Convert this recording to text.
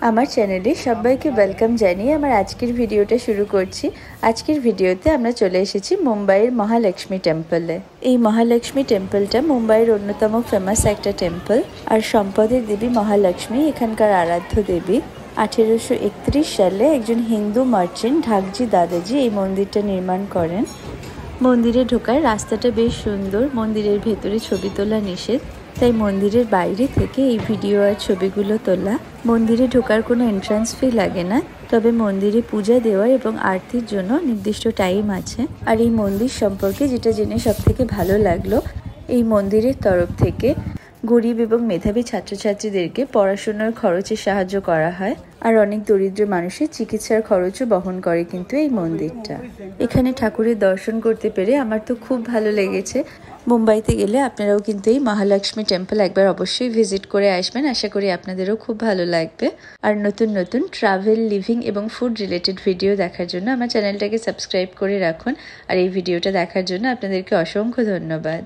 আমার চ্যানেলে সবাইকে ওয়েলকাম জানিয়ে আমার আজকের ভিডিওটা শুরু করছি। আজকের ভিডিওতে আমরা চলে এসেছি মুম্বাইয়ের মহালক্ষ্মী টেম্পলে। এই মহালক্ষ্মী টেম্পলটা মুম্বাইয়ের অন্যতম ফেমাস একটা টেম্পল। আর সম্পদের দেবী মহালক্ষ্মী এখানকার আরাধ্য দেবী। 1831 সালে একজন হিন্দু মার্চেন্ট ঢাকজি দাদাজি এই মন্দিরটা নির্মাণ করেন। মন্দিরে ঢোকার রাস্তাটা বেশ সুন্দর। মন্দিরের ভেতরে ছবি তোলা নিষেধ, তাই মন্দিরের বাইরে থেকে এই ভিডিও আর ছবিগুলো তোলা। মন্দিরে ঢোকার কোনো এন্ট্রান্স ফি লাগে না, তবে মন্দিরে পূজা দেওয়া এবং আরতির জন্য নির্দিষ্ট টাইম আছে। আর এই মন্দির সম্পর্কে যেটা জেনে সব থেকে ভালো লাগলো, এই মন্দিরের তরফ থেকে গরিব এবং মেধাবী ছাত্রছাত্রীদেরকে পড়াশোনার খরচে সাহায্য করা হয়। আর অনেক দরিদ্র মানুষের চিকিৎসার খরচও বহন করে কিন্তু এই মন্দিরটা। এখানে ঠাকুরের দর্শন করতে পেরে আমার তো খুব ভালো লেগেছে। মুম্বাইতে গেলে আপনারাও কিন্তু এই মহালক্ষ্মী টেম্পল একবার অবশ্যই ভিজিট করে আসবেন। আশা করি আপনাদেরও খুব ভালো লাগবে। আর নতুন নতুন ট্রাভেল, লিভিং এবং ফুড রিলেটেড ভিডিও দেখার জন্য আমার চ্যানেলটাকে সাবস্ক্রাইব করে রাখুন। আর এই ভিডিওটা দেখার জন্য আপনাদেরকে অসংখ্য ধন্যবাদ।